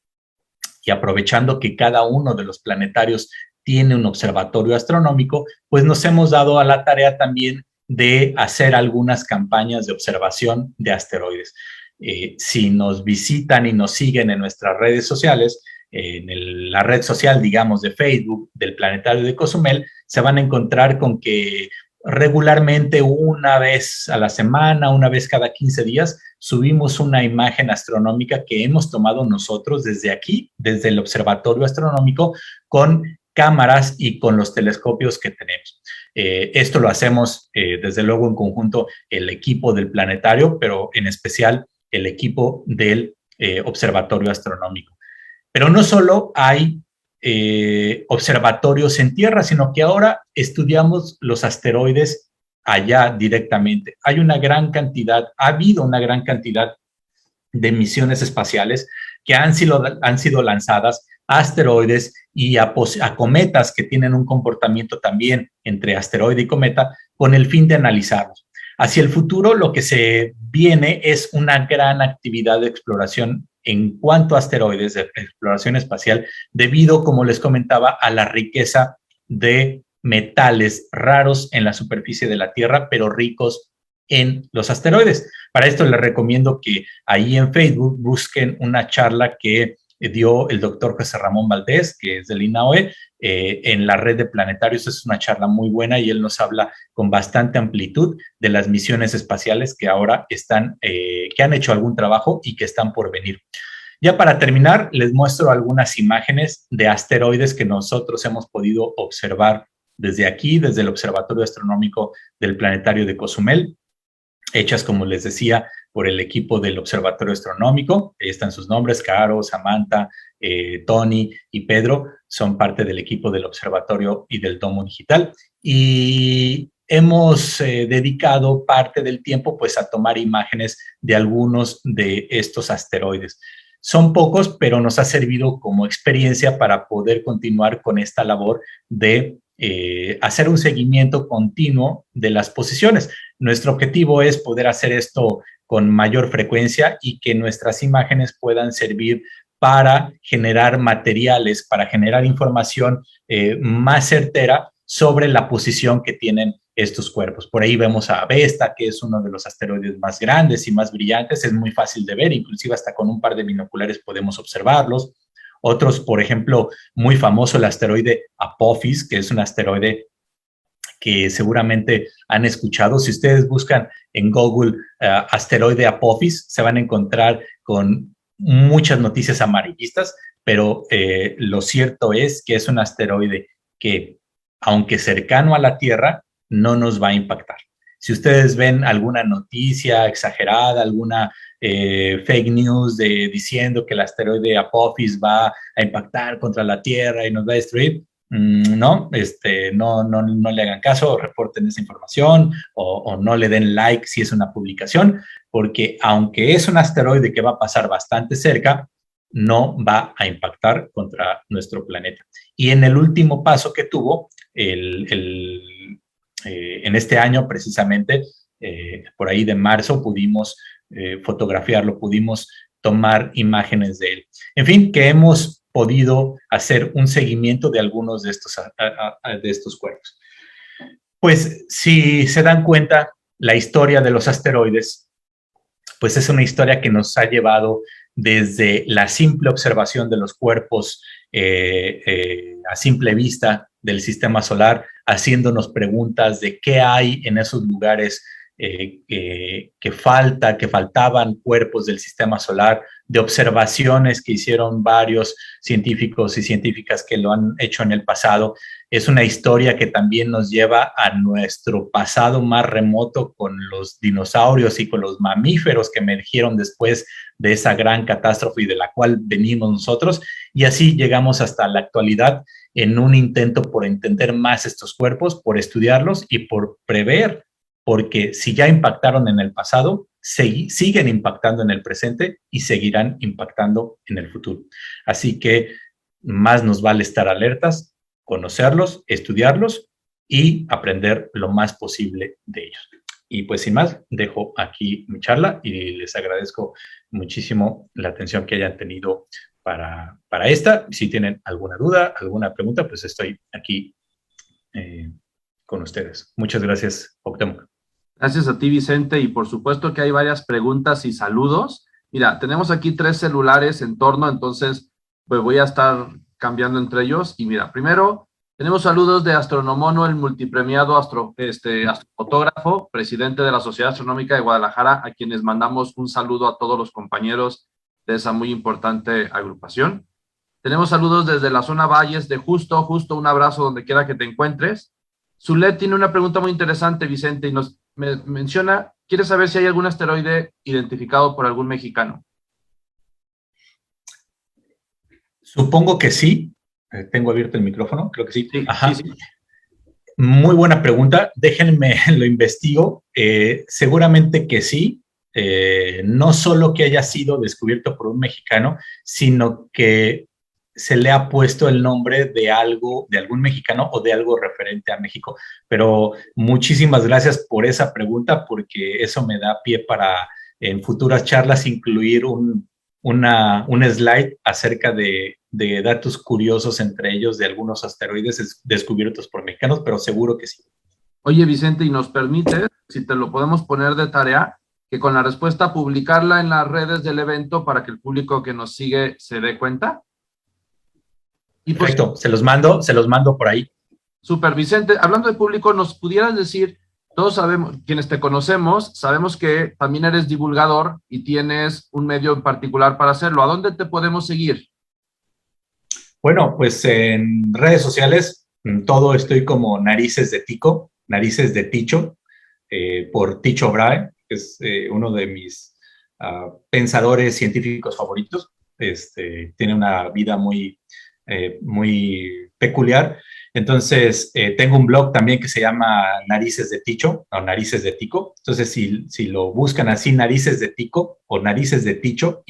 y aprovechando que cada uno de los planetarios tiene un observatorio astronómico, pues nos hemos dado a la tarea también de hacer algunas campañas de observación de asteroides. Si nos visitan y nos siguen en nuestras redes sociales, en la red social, digamos, de Facebook del Planetario de Cozumel, se van a encontrar con que regularmente, una vez a la semana, una vez cada 15 días, subimos una imagen astronómica que hemos tomado nosotros desde aquí, desde el Observatorio Astronómico, con cámaras y con los telescopios que tenemos. Esto lo hacemos, desde luego, en conjunto el equipo del planetario, pero en especial el equipo del Observatorio Astronómico. Pero no solo hay observatorios en tierra, sino que ahora estudiamos los asteroides allá directamente. Hay una gran cantidad, ha habido una gran cantidad de misiones espaciales que han sido lanzadas a asteroides y a cometas que tienen un comportamiento también entre asteroide y cometa, con el fin de analizarlos. Hacia el futuro, lo que se viene es una gran actividad de exploración en cuanto a asteroides de exploración espacial, debido, como les comentaba, a la riqueza de metales raros en la superficie de la Tierra, pero ricos en los asteroides. Para esto les recomiendo que ahí en Facebook busquen una charla que dio el doctor José Ramón Valdés, que es del INAOE, en la red de planetarios. Es una charla muy buena y él nos habla con bastante amplitud de las misiones espaciales que ahora están, que han hecho algún trabajo y que están por venir. Ya para terminar, les muestro algunas imágenes de asteroides que nosotros hemos podido observar desde aquí, desde el Observatorio Astronómico del Planetario de Cozumel, hechas, como les decía, por el equipo del Observatorio Astronómico. Ahí están sus nombres: Caro, Samantha, Tony y Pedro, son parte del equipo del observatorio y del Domo Digital. Y hemos dedicado parte del tiempo pues a tomar imágenes de algunos de estos asteroides. Son pocos, pero nos ha servido como experiencia para poder continuar con esta labor de hacer un seguimiento continuo de las posiciones. Nuestro objetivo es poder hacer esto con mayor frecuencia y que nuestras imágenes puedan servir para generar materiales, para generar información más certera sobre la posición que tienen estos cuerpos. Por ahí vemos a Vesta, que es uno de los asteroides más grandes y más brillantes. Es muy fácil de ver, inclusive hasta con un par de binoculares podemos observarlos. Otros, por ejemplo, muy famoso el asteroide Apophis, que es un asteroide que seguramente han escuchado. Si ustedes buscan en Google asteroide Apophis, se van a encontrar con muchas noticias amarillistas, pero lo cierto es que es un asteroide que, aunque cercano a la Tierra, no nos va a impactar. Si ustedes ven alguna noticia exagerada, alguna fake news diciendo que el asteroide Apophis va a impactar contra la Tierra y nos va a destruir, no le hagan caso, reporten esa información o no le den like si es una publicación, porque aunque es un asteroide que va a pasar bastante cerca, no va a impactar contra nuestro planeta. Y en el último paso que tuvo, en este año precisamente, por ahí de marzo, pudimos fotografiarlo, pudimos tomar imágenes de él. En fin, que hemos podido hacer un seguimiento de algunos de estos cuerpos. Pues si se dan cuenta, la historia de los asteroides, pues es una historia que nos ha llevado desde la simple observación de los cuerpos a simple vista del sistema solar, haciéndonos preguntas de qué hay en esos lugares que faltaban cuerpos del sistema solar, de observaciones que hicieron varios científicos y científicas que lo han hecho en el pasado. Es una historia que también nos lleva a nuestro pasado más remoto con los dinosaurios y con los mamíferos que emergieron después de esa gran catástrofe y de la cual venimos nosotros. Y así llegamos hasta la actualidad en un intento por entender más estos cuerpos, por estudiarlos y por prever, porque si ya impactaron en el pasado, siguen impactando en el presente y seguirán impactando en el futuro. Así que más nos vale estar alertas, conocerlos, estudiarlos y aprender lo más posible de ellos. Y pues sin más, dejo aquí mi charla y les agradezco muchísimo la atención que hayan tenido para esta. Si tienen alguna duda, alguna pregunta, pues estoy aquí con ustedes. Muchas gracias, Octemo. Gracias a ti, Vicente, y por supuesto que hay varias preguntas y saludos. Mira, tenemos aquí 3 celulares en torno, entonces pues voy a estar cambiando entre ellos. Y mira, primero tenemos saludos de Astronomono, el multipremiado astrofotógrafo, presidente de la Sociedad Astronómica de Guadalajara, a quienes mandamos un saludo a todos los compañeros de esa muy importante agrupación. Tenemos saludos desde la zona Valles de Justo, un abrazo donde quiera que te encuentres. Zulet tiene una pregunta muy interesante, Vicente, y me menciona, quiere saber si hay algún asteroide identificado por algún mexicano. Supongo que sí. Tengo abierto el micrófono, creo que sí. Sí, ajá. sí. Muy buena pregunta, déjenme lo investigo. Seguramente que sí. No solo que haya sido descubierto por un mexicano, sino que se le ha puesto el nombre de algo, de algún mexicano o de algo referente a México. Pero muchísimas gracias por esa pregunta, porque eso me da pie para en futuras charlas incluir un un slide acerca de datos curiosos, entre ellos de algunos asteroides descubiertos por mexicanos, pero seguro que sí. Oye, Vicente, ¿y nos permite, si te lo podemos poner de tarea, que con la respuesta publicarla en las redes del evento para que el público que nos sigue se dé cuenta? Y perfecto, pues, se los mando por ahí. Súper, Vicente, hablando de público, ¿nos pudieras decir, todos sabemos, quienes te conocemos, sabemos que también eres divulgador y tienes un medio en particular para hacerlo? ¿A dónde te podemos seguir? Bueno, pues en redes sociales, todo estoy como Narices de Tico, Narices de Ticho, por Ticho Brahe, que es uno de mis pensadores científicos favoritos. Tiene una vida muy peculiar. Entonces, tengo un blog también que se llama Narices de Ticho, o Narices de Tico. Entonces, si lo buscan así, Narices de Tico o Narices de Ticho,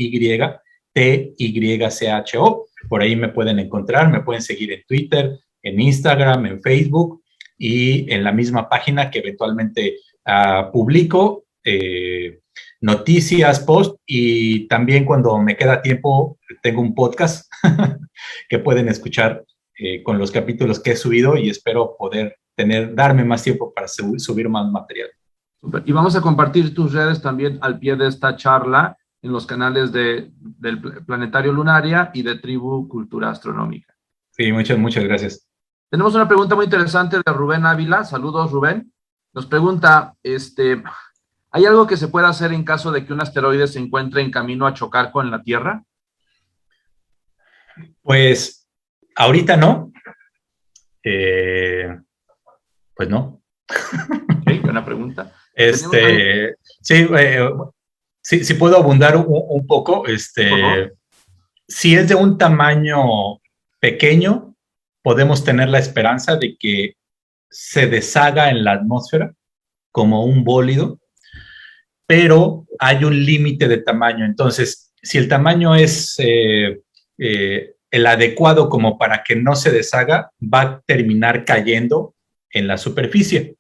YTYCHO, por ahí me pueden encontrar, me pueden seguir en Twitter, en Instagram, en Facebook y en la misma página que eventualmente publico noticias, post, y también cuando me queda tiempo tengo un podcast que pueden escuchar con los capítulos que he subido, y espero poder darme más tiempo para subir más material. Super. Y vamos a compartir tus redes también al pie de esta charla en los canales del Planetario Lunaria y de Tribu Cultura Astronómica. Sí, muchas gracias. Tenemos una pregunta muy interesante de Rubén Ávila. Saludos, Rubén. Nos pregunta, ¿hay algo que se pueda hacer en caso de que un asteroide se encuentre en camino a chocar con la Tierra? Pues ahorita no. Pues no. Ok, buena pregunta. Sí, puedo abundar un poco. Si es de un tamaño pequeño, podemos tener la esperanza de que se deshaga en la atmósfera como un bólido, pero hay un límite de tamaño. Entonces, si el tamaño es el adecuado como para que no se deshaga, va a terminar cayendo en la superficie.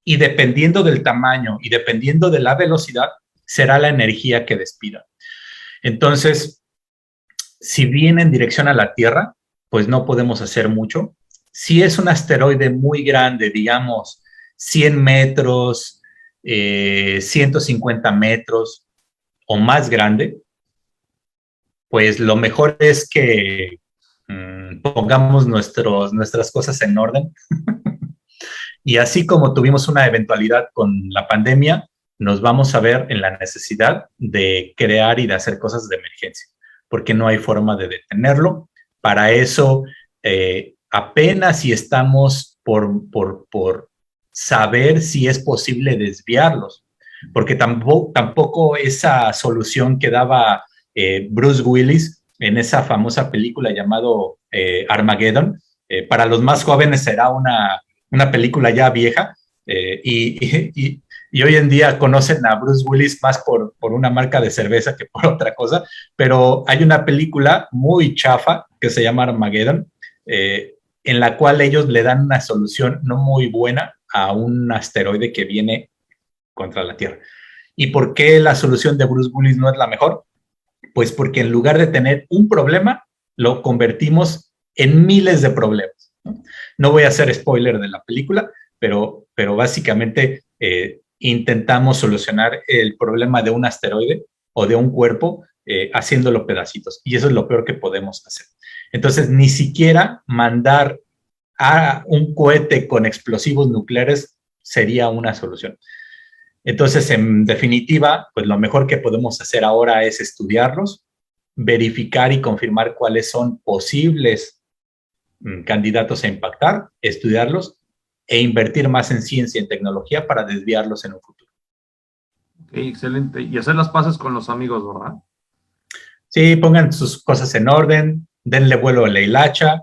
Y dependiendo del tamaño y dependiendo de la velocidad, será la energía que despida. Entonces, si viene en dirección a la Tierra, pues no podemos hacer mucho. Si es un asteroide muy grande, digamos 100 metros, 150 metros o más grande, pues lo mejor es que pongamos nuestras cosas en orden. Y así como tuvimos una eventualidad con la pandemia, nos vamos a ver en la necesidad de crear y de hacer cosas de emergencia, porque no hay forma de detenerlo. Para eso, apenas si estamos por saber si es posible desviarlos, porque tampoco esa solución que daba Bruce Willis en esa famosa película llamado Armageddon, para los más jóvenes será una película ya vieja, y hoy en día conocen a Bruce Willis más por una marca de cerveza que por otra cosa, pero hay una película muy chafa que se llama Armageddon, en la cual ellos le dan una solución no muy buena a un asteroide que viene contra la Tierra. ¿Y por qué la solución de Bruce Willis no es la mejor? Pues porque en lugar de tener un problema, lo convertimos en miles de problemas. No voy a hacer spoiler de la película, pero básicamente intentamos solucionar el problema de un asteroide o de un cuerpo haciéndolo pedacitos, y eso es lo peor que podemos hacer. Entonces, ni siquiera mandar a un cohete con explosivos nucleares sería una solución. Entonces, en definitiva, pues lo mejor que podemos hacer ahora es estudiarlos, verificar y confirmar cuáles son posibles candidatos a impactar, estudiarlos e invertir más en ciencia y en tecnología para desviarlos en un futuro. Ok, excelente. Y hacer las paces con los amigos, ¿verdad? Sí, pongan sus cosas en orden, denle vuelo a la hilacha,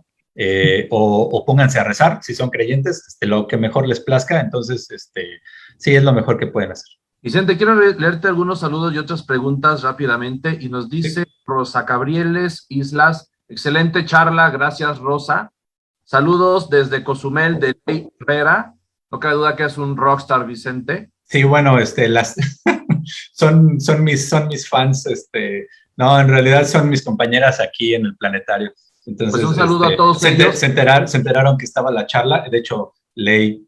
o pónganse a rezar si son creyentes, lo que mejor les plazca. Entonces, sí, es lo mejor que pueden hacer. Vicente, quiero leerte algunos saludos y otras preguntas rápidamente, y nos dice Rosa Gabrieles Islas: excelente charla, gracias, Rosa. Saludos desde Cozumel, de Ley Herrera. No cabe duda que es un rockstar, Vicente. Sí, bueno, son mis fans No, en realidad son mis compañeras aquí en el planetario. Entonces, Pues un saludo a todos ellos. Se enteraron que estaba la charla. De hecho, Ley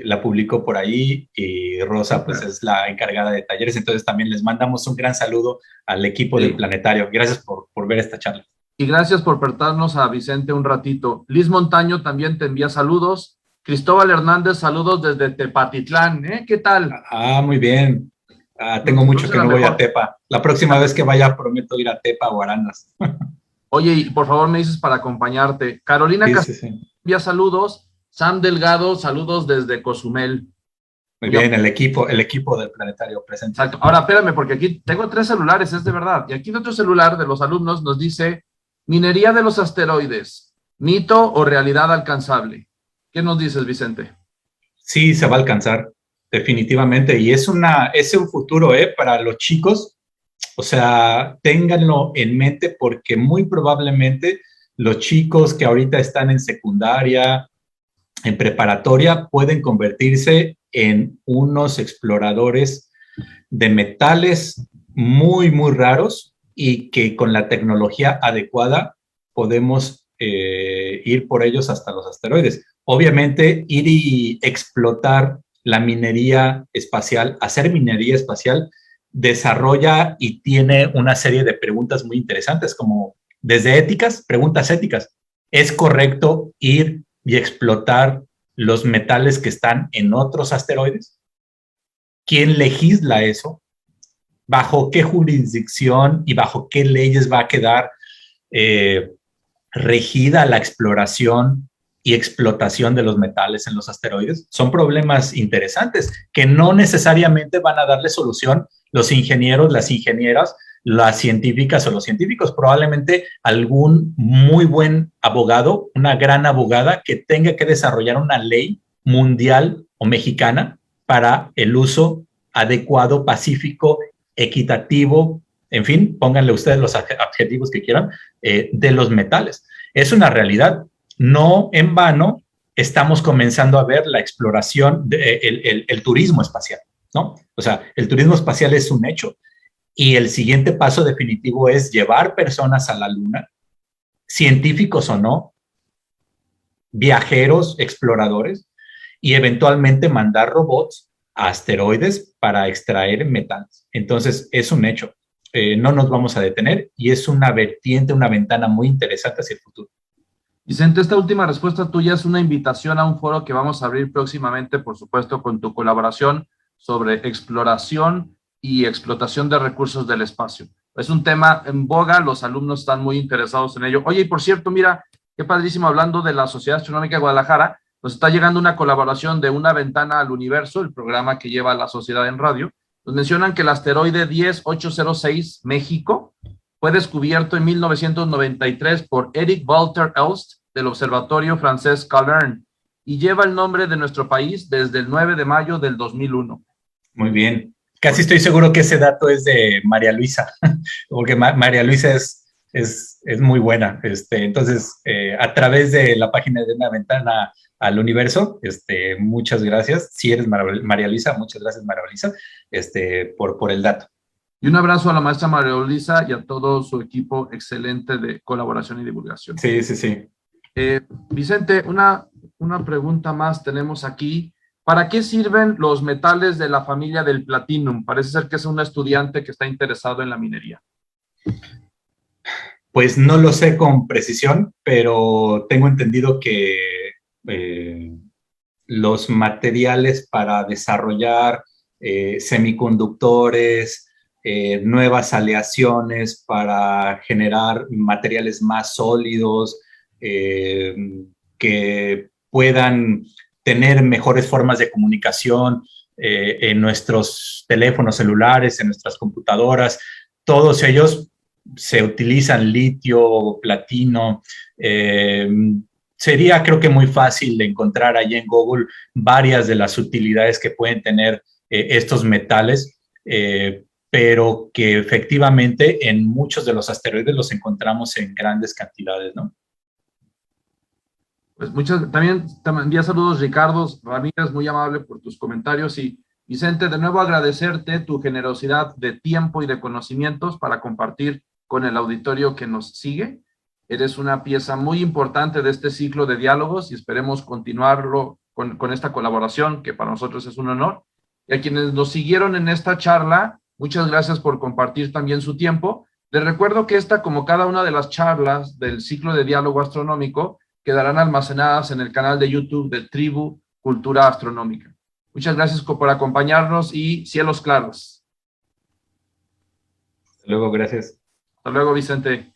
la publicó por ahí y Rosa, pues, es la encargada de talleres. Entonces, también les mandamos un gran saludo al equipo del planetario. Gracias por ver esta charla. Y gracias por prestarnos a Vicente un ratito. Liz Montaño también te envía saludos. Cristóbal Hernández, saludos desde Tepatitlán. ¿Qué tal? Muy bien. Tengo mucho que no voy a Tepa. La próxima vez que vaya prometo ir a Tepa o Arandas. Oye, y por favor me dices para acompañarte. Carolina Castillo envía saludos. Sam Delgado, saludos desde Cozumel. Muy bien, el equipo del planetario presente. Exacto. Ahora, espérame, porque aquí tengo 3 celulares, es de verdad. Y aquí en otro celular de los alumnos nos dice, minería de los asteroides, ¿mito o realidad alcanzable? ¿Qué nos dices, Vicente? Sí, se va a alcanzar, definitivamente. Y es un futuro, para los chicos. O sea, ténganlo en mente porque muy probablemente los chicos que ahorita están en secundaria, en preparatoria, pueden convertirse en unos exploradores de metales muy, muy raros y que con la tecnología adecuada podemos ir por ellos hasta los asteroides. Obviamente, ir y explotar la minería espacial, hacer minería espacial, desarrolla y tiene una serie de preguntas muy interesantes, como desde éticas, preguntas éticas. ¿Es correcto ir y explotar los metales que están en otros asteroides? ¿Quién legisla eso? ¿Bajo qué jurisdicción y bajo qué leyes va a quedar regida la exploración y explotación de los metales en los asteroides? Son problemas interesantes que no necesariamente van a darle solución los ingenieros, las ingenieras, las científicas o los científicos. Probablemente algún muy buen abogado, una gran abogada que tenga que desarrollar una ley mundial o mexicana para el uso adecuado, pacífico, equitativo, en fin, pónganle ustedes los adjetivos que quieran, de los metales. Es una realidad. No en vano estamos comenzando a ver la exploración, el turismo espacial, ¿no? O sea, el turismo espacial es un hecho. Y el siguiente paso definitivo es llevar personas a la Luna, científicos o no, viajeros, exploradores, y eventualmente mandar robots a asteroides para extraer metales. Entonces, es un hecho. No nos vamos a detener y es una vertiente, una ventana muy interesante hacia el futuro. Vicente, esta última respuesta tuya es una invitación a un foro que vamos a abrir próximamente, por supuesto, con tu colaboración sobre exploración y explotación de recursos del espacio. Es un tema en boga, los alumnos están muy interesados en ello. Oye, y por cierto, mira, qué padrísimo, hablando de la Sociedad Astronómica de Guadalajara, nos está llegando una colaboración de Una Ventana al Universo, el programa que lleva la sociedad en radio. Nos mencionan que el asteroide 10806 México fue descubierto en 1993 por Eric Walter Elst del Observatorio Francés Calern y lleva el nombre de nuestro país desde el 9 de mayo del 2001. Muy bien. Casi estoy seguro que ese dato es de María Luisa, porque María Luisa es muy buena. Entonces, a través de la página de Una Ventana al Universo, muchas gracias. Si eres María Luisa, muchas gracias, María Luisa, por el dato. Y un abrazo a la maestra María Luisa y a todo su equipo excelente de colaboración y divulgación. Sí, sí, sí. Vicente, una pregunta más tenemos aquí. ¿Para qué sirven los metales de la familia del platinum? Parece ser que es un estudiante que está interesado en la minería. Pues no lo sé con precisión, pero tengo entendido que los materiales para desarrollar semiconductores, nuevas aleaciones para generar materiales más sólidos, que puedan tener mejores formas de comunicación en nuestros teléfonos celulares, en nuestras computadoras. Todos ellos se utilizan litio, platino. Sería, creo que, muy fácil de encontrar ahí en Google varias de las utilidades que pueden tener estos metales, pero que efectivamente en muchos de los asteroides los encontramos en grandes cantidades, ¿no? Pues también te envía saludos Ricardo Ramírez, muy amable por tus comentarios. Y Vicente, de nuevo agradecerte tu generosidad de tiempo y de conocimientos para compartir con el auditorio que nos sigue. Eres una pieza muy importante de este ciclo de diálogos y esperemos continuarlo con esta colaboración, que para nosotros es un honor. Y a quienes nos siguieron en esta charla, muchas gracias por compartir también su tiempo. Les recuerdo que esta, como cada una de las charlas del ciclo de diálogo astronómico, quedarán almacenadas en el canal de YouTube de Tribu Cultura Astronómica. Muchas gracias por acompañarnos y cielos claros. Hasta luego, gracias. Hasta luego, Vicente.